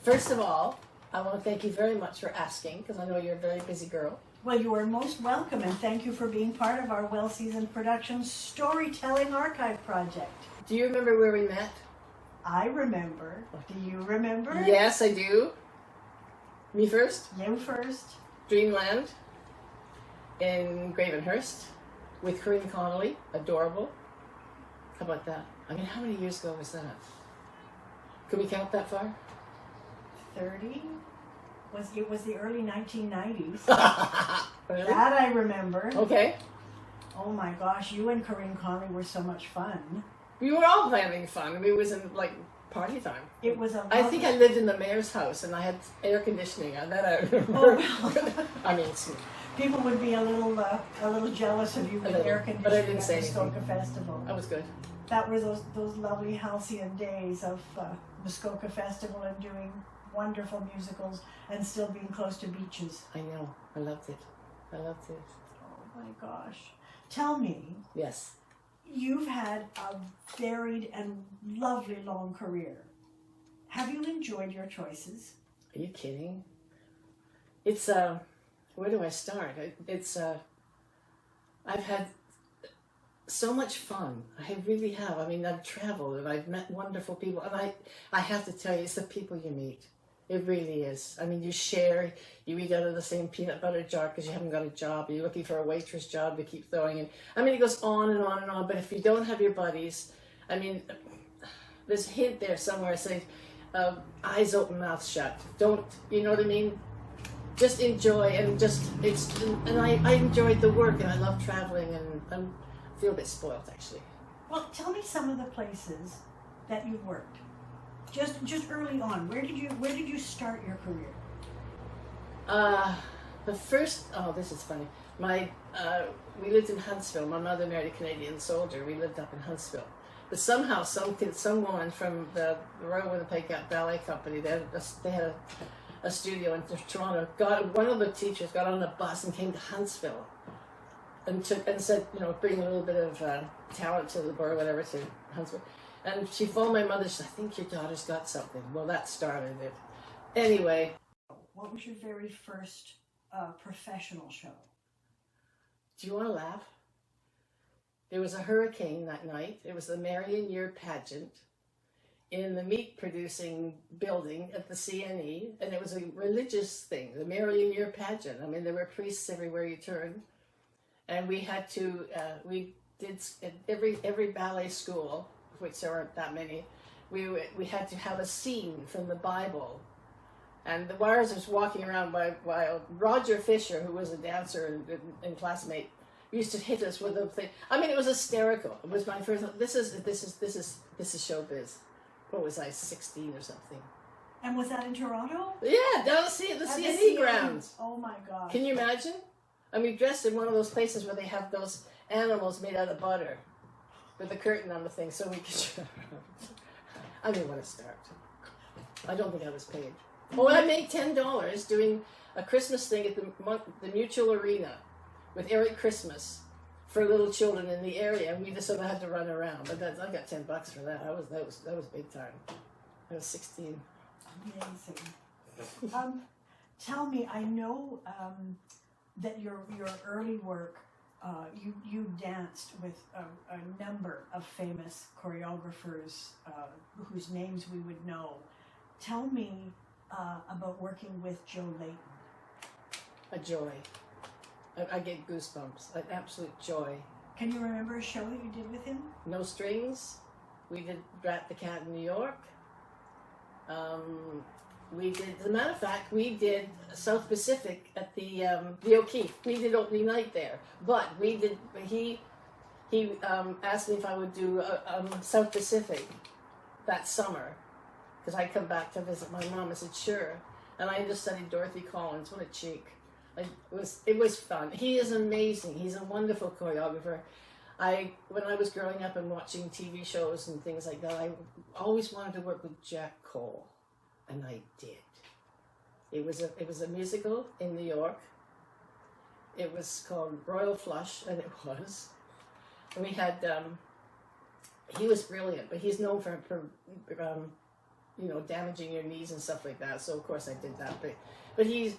First of all, I want to thank you very much for asking, because I know you're a very busy girl. Well, you are most welcome, and thank you for being part of our Well-Seasoned Productions Storytelling Archive Project. Do you remember where we met? I remember. Do you remember? Yes, I do. Me first? You first. Dreamland in Gravenhurst with Corinne Connolly. Adorable. How about that? I mean, how many years ago was that? Can we count that far? 30? It was the early 1990s. Really? That I remember. Okay. Oh my gosh, you and Corinne Connolly were so much fun. We were all having fun. I mean, it was in like party time. It was a I think I lived in the mayor's house and I had air conditioning. And that I remember. Oh, I mean, people would be a little jealous of you with air conditioning but I didn't say at the anything. Muskoka Festival. That was good. That were those lovely halcyon days of Muskoka Festival and doing wonderful musicals and still being close to beaches. I know. I loved it. I loved it. Oh my gosh. Tell me, Yes. you've had a varied and lovely long career. Have you enjoyed your choices? Are you kidding? It's, where do I start? I've had so much fun. I really have. I mean, I've traveled and I've met wonderful people. And I have to tell you, it's the people you meet. It really is. I mean, you share, you eat out of the same peanut butter jar because you haven't got a job. You're looking for a waitress job to keep throwing in. I mean, it goes on and on and on. But if you don't have your buddies, I mean, there's a hint there somewhere saying, eyes open, mouth shut. Don't, you know what I mean? Just enjoy and I enjoyed the work and I love traveling and I feel a bit spoiled actually. Well, tell me some of the places that you've worked. Just early on, where did you start your career? The first, this is funny. We lived in Huntsville. My mother married a Canadian soldier. We lived up in Huntsville. But somehow, some woman from the Royal Winnipeg Ballet Company, they had a studio in Toronto. One of the teachers got on a bus and came to Huntsville, and said, bring a little bit of talent to the bar, whatever, to Huntsville. And she phoned my mother. She said, I think your daughter's got something. Well, that started it. Anyway. What was your very first professional show? Do you want to laugh? There was a hurricane that night. It was the Marion Year pageant in the meat producing building at the CNE. And it was a religious thing, the Marion Year pageant. I mean, there were priests everywhere you turned. And we had to, we did every ballet school, which there aren't that many, we had to have a scene from the Bible. And the wires was walking around while Roger Fisher, who was a dancer and classmate, used to hit us with a thing. I mean, it was hysterical. It was my first. This is showbiz. What was I, 16 or something? And was that in Toronto? Yeah, down the CNE grounds. Oh my God! Can you imagine? I mean, dressed in one of those places where they have those animals made out of butter, with a curtain on the thing, so we could. I didn't want to start. I don't think I was paid. Oh, I made $10 doing a Christmas thing at the Mutual Arena with Eric Christmas for little children in the area, and we just sort of had to run around. But I got $10 for that. That was big time. I was 16. Amazing. Tell me, I know that your early work, you danced with a number of famous choreographers whose names we would know. Tell me about working with Joe Layton. A joy. I get goosebumps. An absolute joy. Can you remember a show that you did with him? No Strings. We did Drat the Cat in New York. We did, as a matter of fact, we did South Pacific at the O'Keefe. We did opening night there. But he asked me if I would do South Pacific that summer, because I'd come back to visit my mom. I said, sure. And I just studied Dorothy Collins. What a cheek. It was fun. He is amazing. He's a wonderful choreographer. When I was growing up and watching TV shows and things like that, I always wanted to work with Jack Cole, and I did. It was a musical in New York. It was called Royal Flush, and it was. And we had he was brilliant, but he's known for damaging your knees and stuff like that. So of course I did that. But he's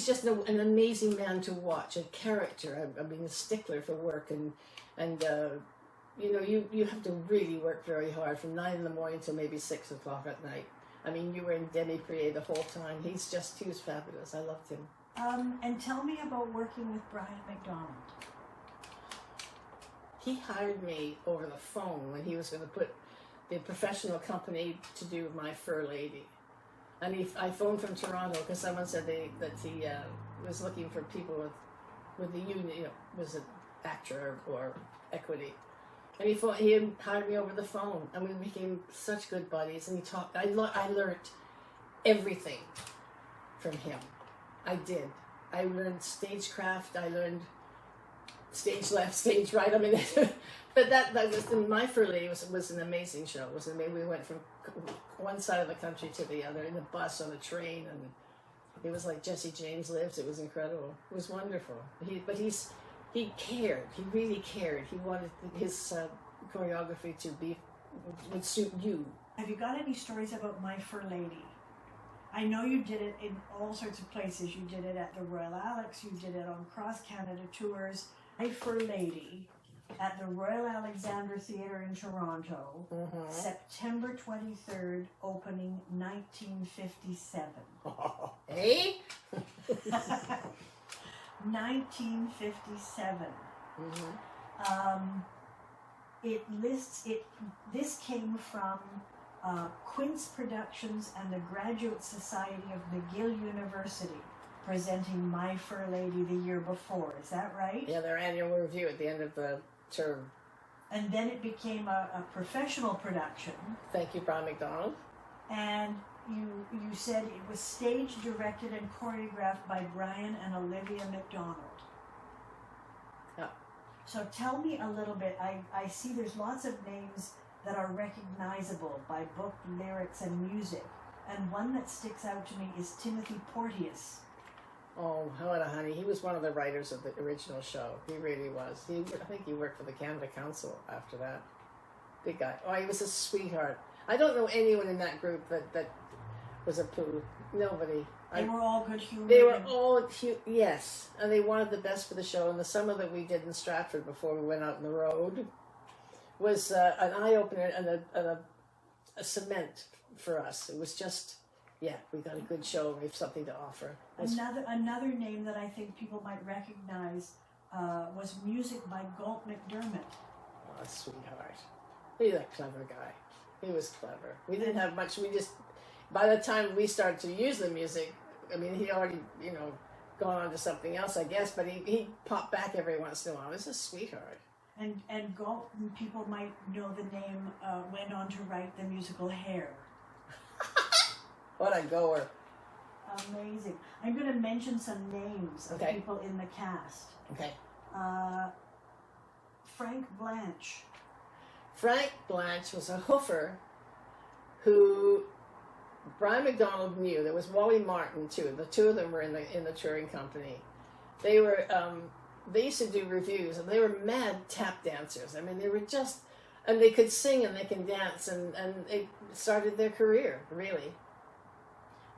just an amazing man to watch, a character. I mean, a stickler for work, and you have to really work very hard from 9 in the morning till maybe 6 o'clock at night. I mean, you were in demi-prier the whole time. He was fabulous. I loved him. And tell me about working with Brian Mcdonald. He hired me over the phone when he was going to put the professional company to do My Fur Lady. And I phoned from Toronto because someone said that he was looking for people with the union, was an actor or equity. And he hired me over the phone, and we became such good buddies. And he talked. I learned everything from him. I did. I learned stagecraft. I learned stage left, stage right. I mean, but that was My Fur Lady was an amazing show. We went from one side of the country to the other in a bus, on a train, and it was like Jesse James Lives. It was incredible. It was wonderful. He cared. He really cared. He wanted his choreography would suit you. Have you got any stories about My Fur Lady? I know you did it in all sorts of places. You did it at the Royal Alex. You did it on Cross Canada tours. My Fur Lady at the Royal Alexandra Theatre in Toronto, September 23rd, opening 1957. Eh? 1957. This came from Quince Productions and the Graduate Society of McGill University, presenting My Fur Lady the year before. Is that right? Yeah, their annual review at the end of the term. And then it became a professional production. Thank you, Brian Mcdonald. And you said it was staged, directed, and choreographed by Brian and Olivia McDonald. Yeah. So tell me a little bit. I see there's lots of names that are recognizable by book, lyrics, and music. And one that sticks out to me is Timothy Porteous. Oh, honey. He was one of the writers of the original show. He really was. I think he worked for the Canada Council after that. Big guy. Oh, he was a sweetheart. I don't know anyone in that group that was a poo. Nobody. They were all good humored. They were all cute, yes. And they wanted the best for the show. And the summer that we did in Stratford before we went out on the road was an eye-opener and a cement for us. It was just, we got a good show. We have something to offer. Another name that I think people might recognize was music by Galt McDermott. Oh, sweetheart. He's a clever guy. He was clever. We didn't have much. By the time we started to use the music, I mean, he'd already, gone on to something else, I guess, but he popped back every once in a while. He was a sweetheart. And Galt, people might know the name, went on to write the musical Hair. What a goer. Amazing. I'm going to mention some names of people in the cast. Okay. Frank Blanche. Frank Blanche was a hoofer who Brian Mcdonald knew. There was Wally Martin too. The two of them were in the touring company. They used to do revues, and they were mad tap dancers. I mean, they were just, and they could sing and they can dance, and they started their career, really.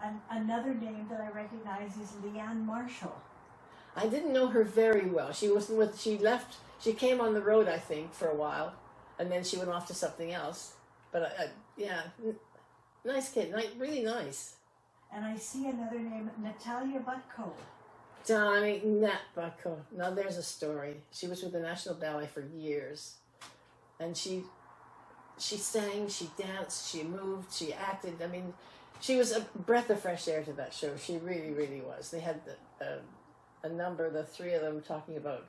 And another name that I recognize is Leanne Marshall. I didn't know her very well. She left, she came on the road, I think, for a while, and then she went off to something else. But nice kid, really nice. And I see another name, Natalia Butko. Donnie Nat Butko. Now there's a story. She was with the National Ballet for years, and she sang, she danced, she moved, she acted. I mean, she was a breath of fresh air to that show. She really, really was. They had a number, the three of them, talking about,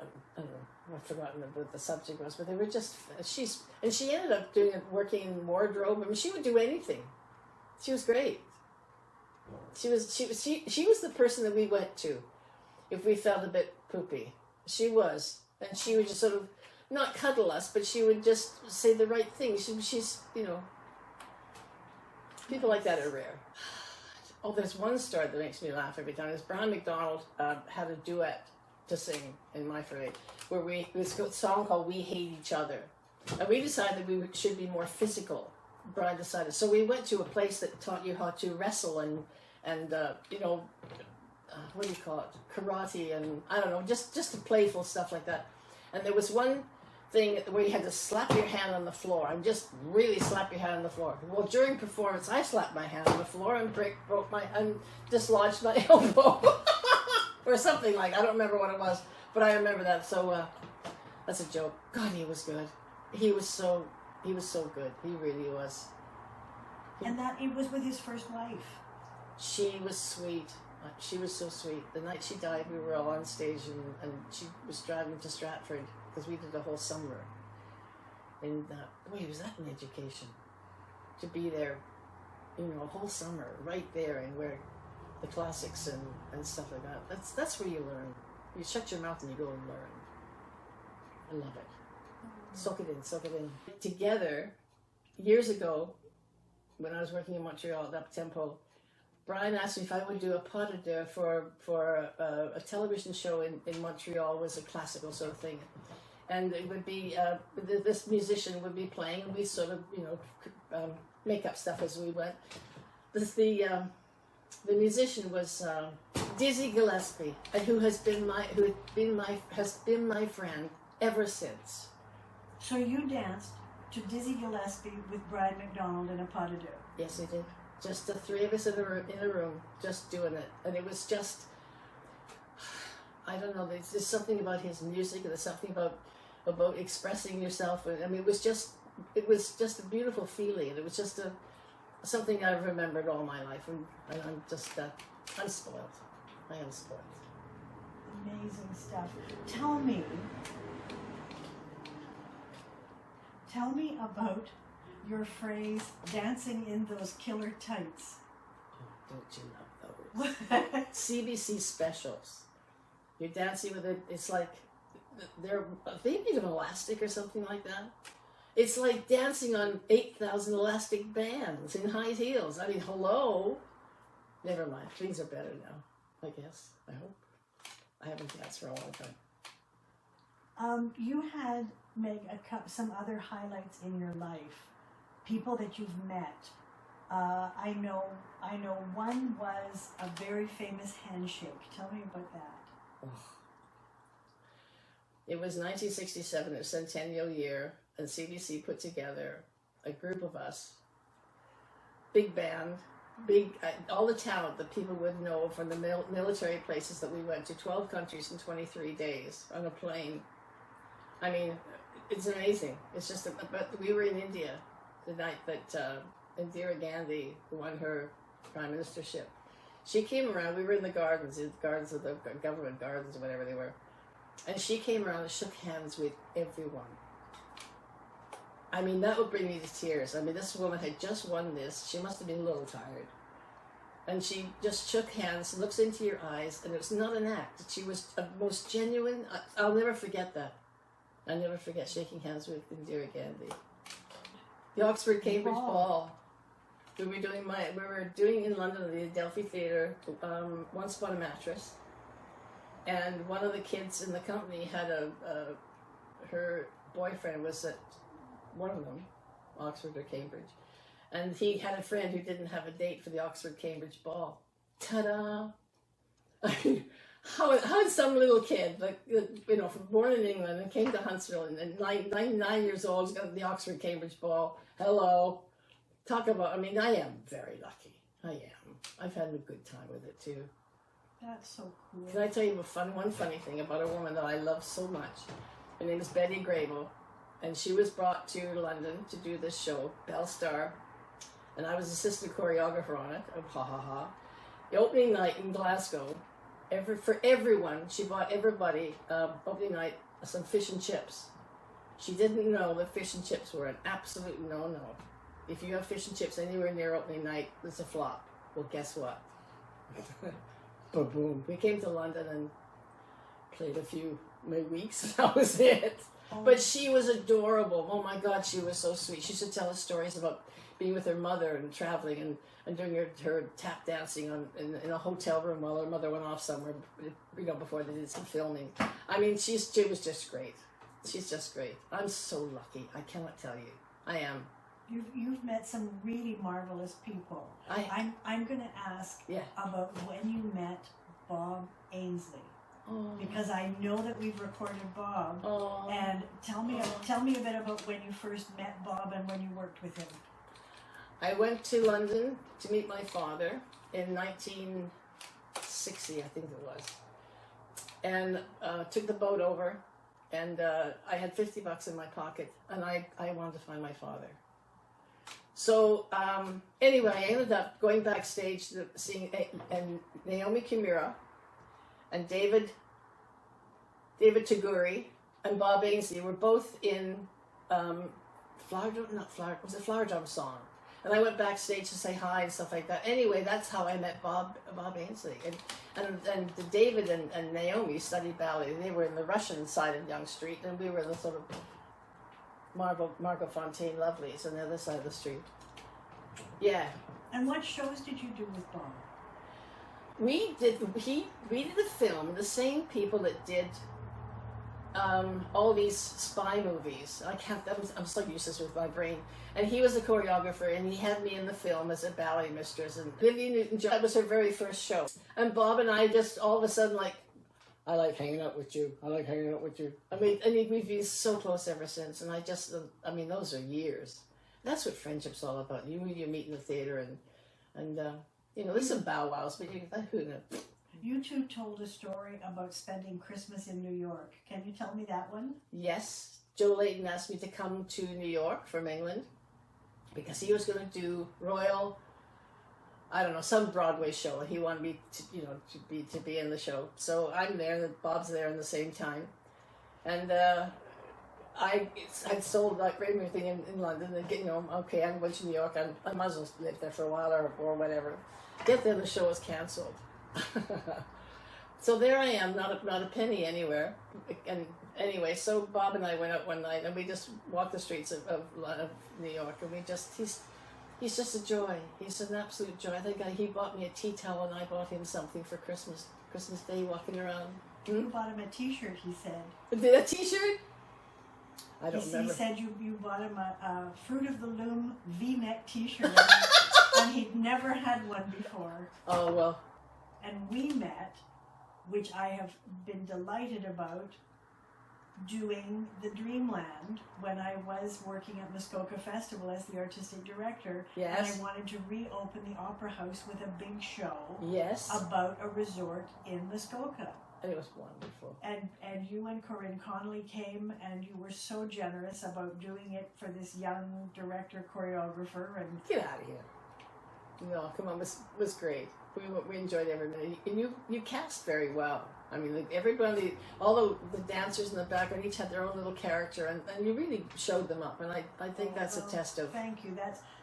I don't know, I've forgotten what the subject was, but they were just, she ended up working in wardrobe. I mean, she would do anything. She was great. She was the person that we went to if we felt a bit poopy. She was. And she would just sort of, not cuddle us, but she would just say the right thing. She's, people like that are rare. Oh, there's one story that makes me laugh every time. Is Brian Mcdonald had a duet to sing in My Fur Lady, where it was a song called We Hate Each Other. And we decided that we should be more physical Brian decided. So we went to a place that taught you how to wrestle and what do you call it? Karate and I don't know, just playful stuff like that. And there was one thing where you had to slap your hand on the floor and just really slap your hand on the floor. Well, during performance, I slapped my hand on the floor and dislodged my elbow or something like. I don't remember what it was, but I remember that. So that's a joke. God, he was good. He was so good. He really was. And that it was with his first wife. She was sweet. She was so sweet. The night she died, we were all on stage, and she was driving to Stratford because we did the whole summer. And boy, was that an education to be there, a whole summer right there and where the classics and stuff like that. That's where you learn. You shut your mouth and you go and learn. I love it. Soak it in. Together, years ago, when I was working in Montreal at Up Tempo, Brian asked me if I would do a pas de deux for a television show in Montreal. Was a classical sort of thing, and it would be this musician would be playing, and we sort of make up stuff as we went. The musician was Dizzy Gillespie, and who has been my friend ever since. So you danced to Dizzy Gillespie with Brian Mcdonald in a pas de deux. Yes, I did. Just the three of us in a room, just doing it. And it was just, I don't know, there's something about his music, and there's something about expressing yourself. I mean, it was just a beautiful feeling. And it was just something I've remembered all my life. And I'm just, I'm spoiled. I am spoiled. Amazing stuff. Tell me about your phrase, dancing in those killer tights. Oh, don't you love those? CBC specials. You're dancing with it. It's like, they're made of elastic or something like that. It's like dancing on 8,000 elastic bands in high heels. I mean, hello? Never mind. Things are better now, I guess. I hope. I haven't danced for a long time. You had, Meg, some other highlights in your life. People that you've met. I know one was a very famous handshake. Tell me about that. Oh. It was 1967, the centennial year, and CBC put together a group of us, big band, all the talent that people would know from the military places that we went to, 12 countries in 23 days on a plane. I mean, it's amazing. It's just, but we were in India the night that Indira Gandhi won her prime ministership. She came around, we were in the gardens of the government gardens or whatever they were, and she came around and shook hands with everyone. I mean, that would bring me to tears. I mean, this woman had just won this. She must have been a little tired. And she just shook hands, looks into your eyes, and it was not an act. She was a most genuine, I'll never forget that. I'll never forget shaking hands with Indira Gandhi. The Oxford-Cambridge Ball. We were doing in London at the Adelphi Theatre, Once Upon a Mattress. And one of the kids in the company had her boyfriend was at one of them, Oxford or Cambridge. And he had a friend who didn't have a date for the Oxford-Cambridge Ball. Ta-da! I mean, how did some little kid, born in England and came to Huntsville and 9 years old, has got the Oxford-Cambridge Ball. Hello. Talk about, I mean, I am very lucky. I am. I've had a good time with it too. That's so cool. Can I tell you one funny thing about a woman that I love so much? Her name is Betty Grable, and she was brought to London to do this show, Belle Star, and I was assistant choreographer on it. Ha ha ha. The opening night in Glasgow, for everyone, she bought everybody opening night some fish and chips. She didn't know that fish and chips were an absolute no-no. If you have fish and chips anywhere near opening night, it's a flop. Well, guess what? Boom. We came to London and played a few weeks, and that was it. Oh. But she was adorable. Oh my God, she was so sweet. She used to tell us stories about being with her mother and traveling and doing her tap dancing in a hotel room while her mother went off somewhere, before they did some filming. I mean, she was just great. She's just great. I'm so lucky. I cannot tell you. I am. You've met some really marvelous people. I'm going to ask about when you met Bob Ainsley. Oh. Because I know that we've recorded Bob. Oh. And tell me a bit about when you first met Bob and when you worked with him. I went to London to meet my father in 1960, I think it was, and took the boat over, and I had $50 in my pocket, and I wanted to find my father. So anyway, I ended up going backstage to seeing Naomi Kimura and David Taguri and Bob Ainsley were both in Flower Drum Song. And I went backstage to say hi and stuff like that. Anyway, that's how I met Bob Ainsley. And David and Naomi studied ballet. They were in the Russian side of Yonge Street, and we were in the sort of Margot Fontaine Lovelies on the other side of the street. Yeah. And what shows did you do with Bob? We did a film, the same people that did all these spy movies. I'm so useless with my brain. And he was a choreographer, and he had me in the film as a ballet mistress. And Vivian Newton-John, that was her very first show. And Bob and I just all of a sudden I like hanging out with you. I like hanging out with you. I mean, we've been so close ever since. And those are years. That's what friendship's all about. You meet in the theater, and there's some bow wows, but who knows? You two told a story about spending Christmas in New York. Can you tell me that one? Yes. Joe Layton asked me to come to New York from England because he was going to do some Broadway show, and he wanted me to be in the show. So I'm there, and Bob's there in the same time. And I'd sold everything in London, and okay, I'm going to New York. I might as well live there for a while or whatever. Get there, the show was canceled. So there I am, not a penny anywhere. And anyway, so Bob and I went out one night, and we just walked the streets of New York, and he's just a joy. He's an absolute joy. I think he bought me a tea towel, and I bought him something for Christmas Day, walking around. You bought him a T-shirt, he said. Did a T-shirt? I don't remember. He said you bought him a Fruit of the Loom V-neck T-shirt, and he'd never had one before. Oh, well. And we met, which I have been delighted about, doing the Dreamland when I was working at Muskoka Festival as the artistic director. Yes. And I wanted to reopen the Opera House with a big show. Yes. About a resort in Muskoka. And it was wonderful. And you and Corinne Connolly came, and you were so generous about doing it for this young director choreographer. And get out of here! No, come on, it was great. We enjoyed every minute, and you cast very well. I mean, everybody, all the dancers in the background, each had their own little character, and you really showed them up. And I think that's a test of. Thank you.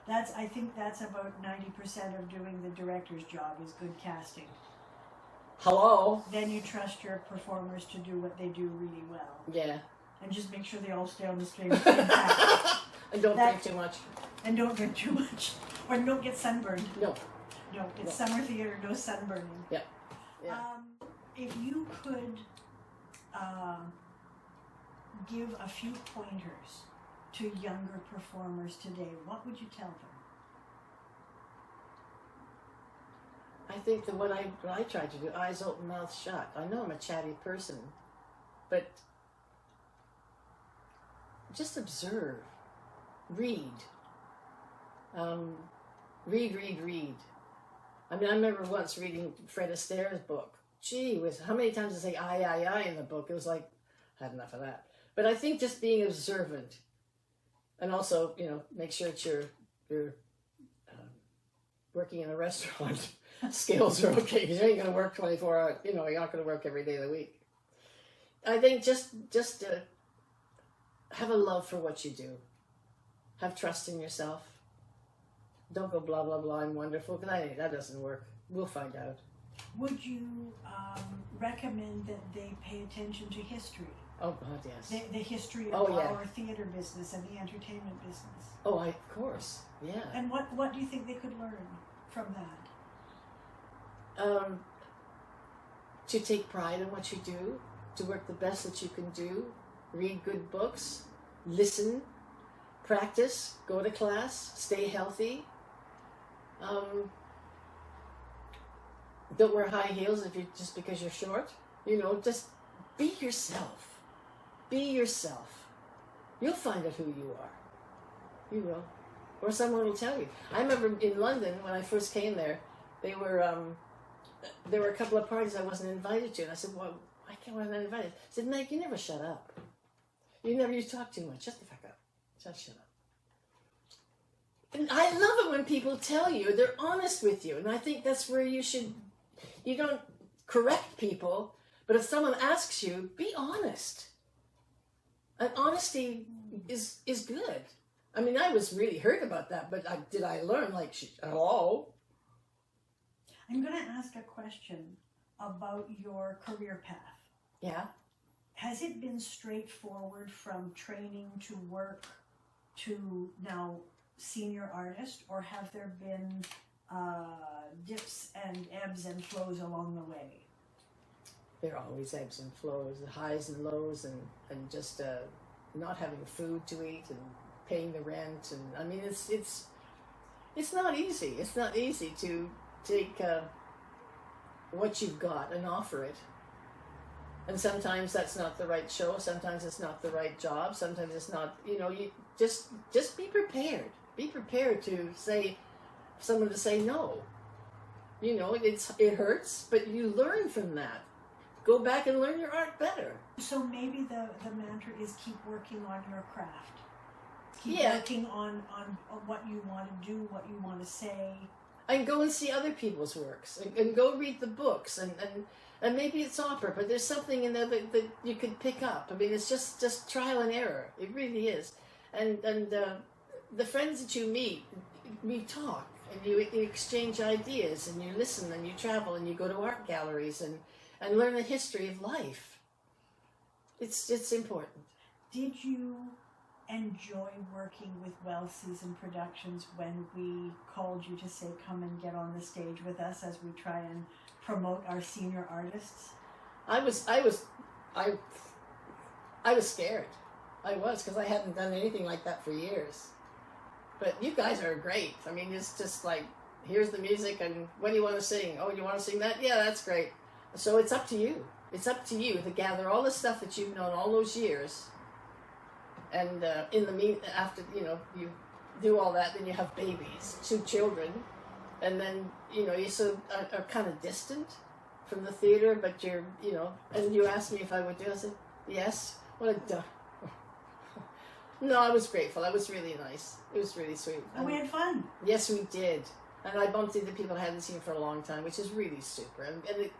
I think that's about 90% of doing the director's job is good casting. Hello. Then you trust your performers to do what they do really well. Yeah. And just make sure they all stay on the same track. And don't drink too much. And don't drink too much. Or don't get sunburned. No. No, it's summer theater, no sunburning. Yeah. Yeah. If you could give a few pointers to younger performers today, what would you tell them? I think that what I try to do, eyes open, mouth shut. I know I'm a chatty person, but just observe, read. Read. I mean, I remember once reading Fred Astaire's book. Gee whiz, how many times I say I in the book? It was like, I had enough of that. But I think just being observant, and also, make sure that you're working in a restaurant. Skills are okay, because you ain't going to work 24 hours. You're not going to work every day of the week. I think just have a love for what you do. Have trust in yourself. Don't go blah, blah, blah, I'm wonderful, because that doesn't work. We'll find out. Would you recommend that they pay attention to history? Oh, God, yes. The history of our theater business and the entertainment business? Oh, of course, yeah. And what do you think they could learn from that? To take pride in what you do, to work the best that you can do, read good books, listen, practice, go to class, stay healthy. Don't wear high heels just because you're short. Just be yourself. Be yourself. You'll find out who you are. You will. Or someone will tell you. I remember in London when I first came there, there were a couple of parties I wasn't invited to, and I said, "Well, why can't I not invited?" I said, "Meg, you never shut up. You talk too much. Shut the fuck up. Just shut up." And I love it when people tell you, they're honest with you, and I think that's where you don't correct people, but if someone asks you, be honest. And honesty is good. I mean, I was really hurt about that, but did I learn, hello? I'm going to ask a question about your career path. Yeah. Has it been straightforward from training to work to now senior artist, or have there been dips and ebbs and flows along the way? There are always ebbs and flows, highs and lows, and just not having food to eat and paying the rent, and I mean it's not easy. It's not easy to take what you've got and offer it. And sometimes that's not the right show. Sometimes it's not the right job. Sometimes it's not. You just be prepared. Be prepared to someone to say no. It hurts, but you learn from that. Go back and learn your art better. So maybe the mantra is keep working on your craft. Keep Yeah. working on what you want to do, what you want to say. And go and see other people's works, and go read the books, and maybe it's opera, but there's something in there that you could pick up. I mean, it's just trial and error. It really is. And the friends that you meet, you talk, and you exchange ideas, and you listen, and you travel, and you go to art galleries, and learn the history of life. It's important. Did you enjoy working with Well-Seasoned Productions when we called you to say come and get on the stage with us as we try and promote our senior artists? I was scared. I was, because I hadn't done anything like that for years. But you guys are great. I mean, it's just like, here's the music, and what do you want to sing? Oh, you want to sing that? Yeah, that's great. So it's up to you. It's up to you to gather all the stuff that you've known all those years. And after you do all that, then you have babies, 2 children, and then you sort of are kind of distant from the theater, but and you asked me if I would do it. I said yes. What a No, I was grateful. That was really nice. It was really sweet. And we had fun. Yes, we did. And I bumped into people I hadn't seen for a long time, which is really super. And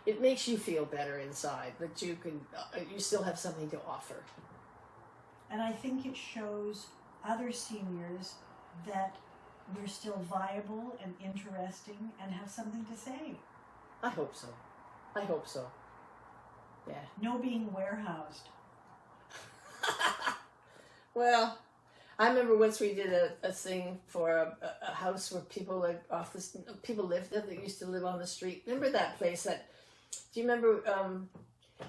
it makes you feel better inside that you still have something to offer. And I think it shows other seniors that we're still viable and interesting and have something to say. I hope so. I hope so. Yeah. No being warehoused. Well, I remember once we did a thing for a house where people people lived there that used to live on the street. Remember that place? Do you remember?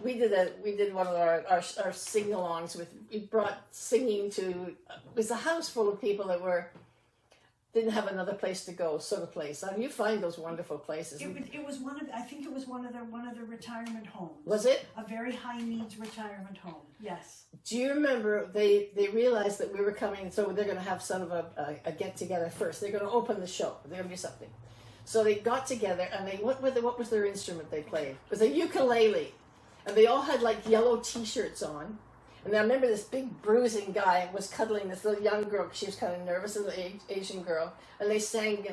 We did one of our sing-alongs we brought singing to. It was a house full of people that didn't have another place to go, sort of place. I mean, you find those wonderful places. It was I think it was one of the retirement homes. Was it? A very high needs retirement home. Yes. Do you remember they realized that we were coming, so they're going to have sort of a get together first. They're going to open the show. They're going to do something. So they got together, and what was their instrument they played? It was a ukulele, and they all had like yellow T-shirts on. And I remember this big bruising guy was cuddling this little young girl. She was kind of nervous, a little Asian girl. And they sang,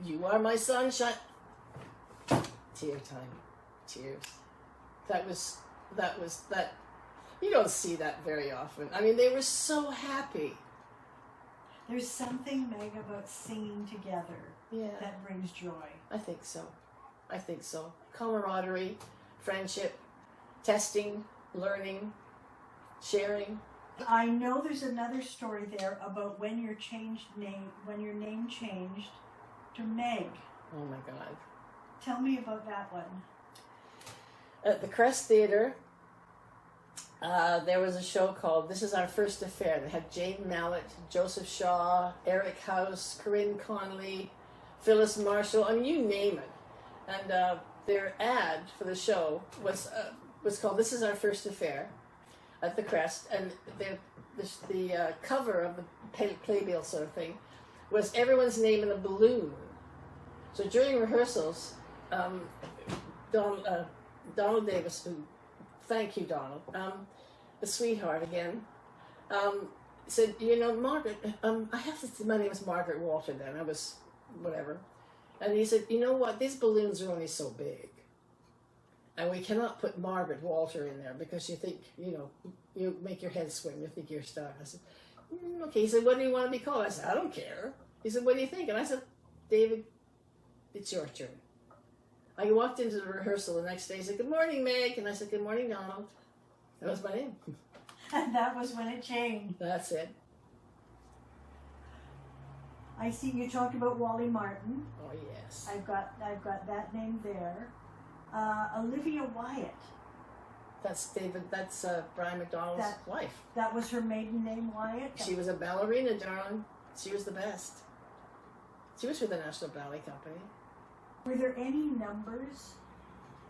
"You Are My Sunshine." Tear time. Tears. That was that. You don't see that very often. I mean, they were so happy. There's something, Meg, about singing together that brings joy. I think so. I think so. Camaraderie, friendship, testing, learning, sharing. I know there's another story there about when your name changed to Meg. Oh my God. Tell me about that one. At the Crest Theatre, There was a show called This Is Our First Affair that had Jane Mallet, Joseph Shaw, Eric House, Corinne Conley, Phyllis Marshall, I mean, you name it. And their ad for the show was called This Is Our First Affair at the Crest, and the cover of the playbill sort of thing was everyone's name in a balloon. So during rehearsals, Donald Davis, who, thank you, Donald, the sweetheart again, said, you know, Margaret, I have to say, my name was Margaret Walter then, I was whatever. And he said, you know what, these balloons are only so big. And we cannot put Margaret Walter in there because you think, you know, you make your head swim, you think you're a star. I said, okay. He said, what do you want to be called? I said, I don't care. He said, what do you think? And I said, David, it's your turn. I walked into the rehearsal the next day. He said, good morning, Meg. And I said, good morning, Donald. That was my name. And that was when it changed. That's it. I see you talked about Wally Martin. Oh, yes. I've got that name there. Olivia Wyatt. That's David, that's Brian McDonald's wife. That was her maiden name, Wyatt? She was a ballerina, darling. She was the best. She was with the National Ballet Company. Were there any numbers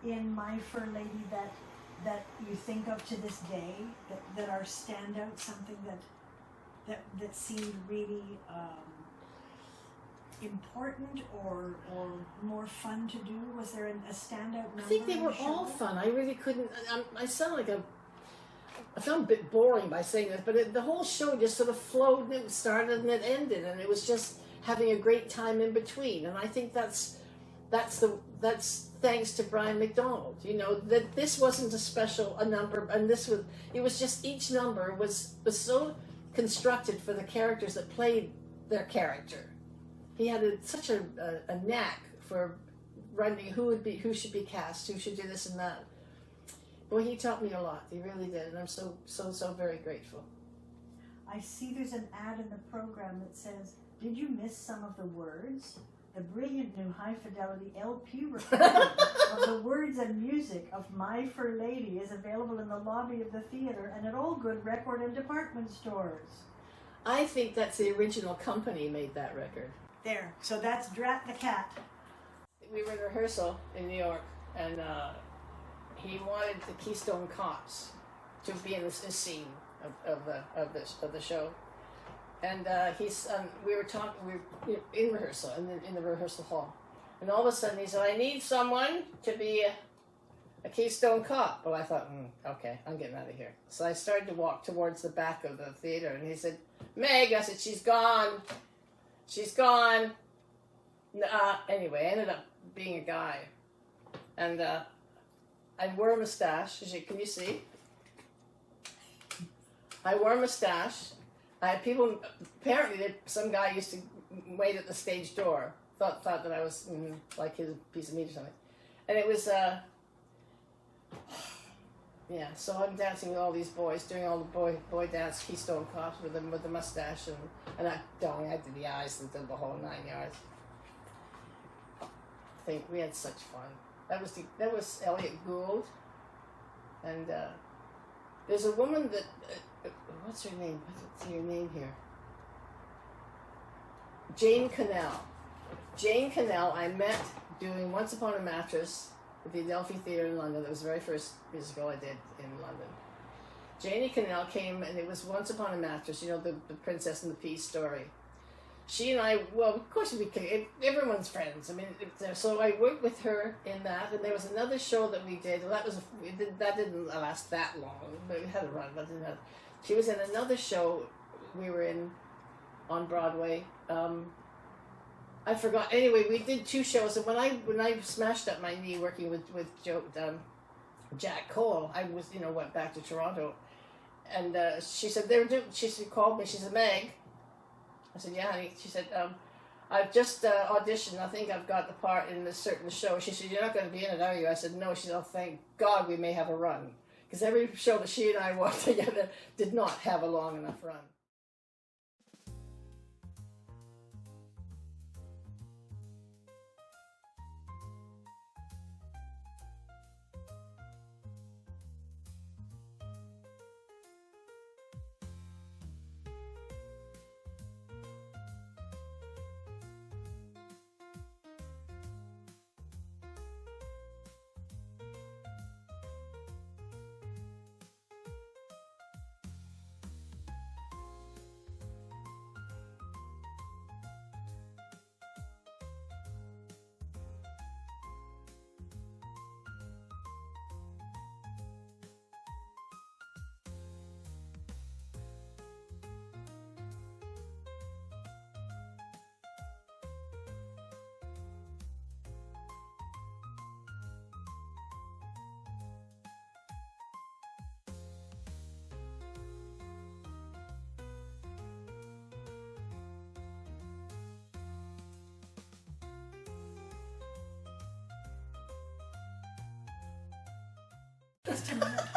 in My Fair Lady that you think of to this day that are standout, something that seemed really important or more fun to do? Was there a standout number? I think they were all fun. I really couldn't. I sound like I sound a bit boring by saying this, but the whole show just sort of flowed, and it started and it ended, and it was just having a great time in between. And I think that's thanks to Brian McDonald. You know, that this wasn't a number, and it was just each number was so constructed for the characters that played their character. He had such a knack for writing who should be cast, who should do this and that. Boy, he taught me a lot. He really did, and I'm so very grateful. I see there's an ad in the program that says, "Did you miss some of the words? The brilliant new high-fidelity LP recording of the words and music of My Fair Lady is available in the lobby of the theater and at all good record and department stores." I think that's the original company made that record. There. So that's Drat the cat. We were in rehearsal in New York, and he wanted the Keystone Cops to be in this scene of the show. And we were in rehearsal, in the rehearsal hall. And all of a sudden he said, I need someone to be a Keystone Cop. Well, I thought, okay, I'm getting out of here. So I started to walk towards the back of the theater, and he said, Meg, I said, she's gone. She's gone. Anyway, I ended up being a guy. And I wore a mustache. Can you see? I wore a mustache. I had people, apparently some guy used to wait at the stage door, thought that I was like his piece of meat or something. And it was, yeah, so I'm dancing with all these boys, doing all the boy dance, Keystone Cops with the mustache, and I did the eyes and did the whole 9 yards. I think we had such fun. That was Elliot Gould, and there's a woman that, what's her name? What's her name here? Jane Cannell. Jane Cannell I met doing Once Upon a Mattress at the Adelphi Theatre in London. That was the very first musical I did in London. Janie Cannell came, and it was Once Upon a Mattress, you know, the Princess and the Pea story. She and I, well, of course, everyone's friends. I mean, so I worked with her in that, and there was another show that we did. Well, that didn't last that long, but we had a run. But she was in another show we were in on Broadway. I forgot. Anyway, we did 2 shows, and when I smashed up my knee working with Jack Cole, I was went back to Toronto, and she said she called me. She said, Meg. I said, yeah, honey. She said, I've just auditioned. I think I've got the part in this certain show. She said, you're not going to be in it, are you? I said, no. She said, oh, thank God we may have a run. Because every show that she and I worked together did not have a long enough run. Just a minute.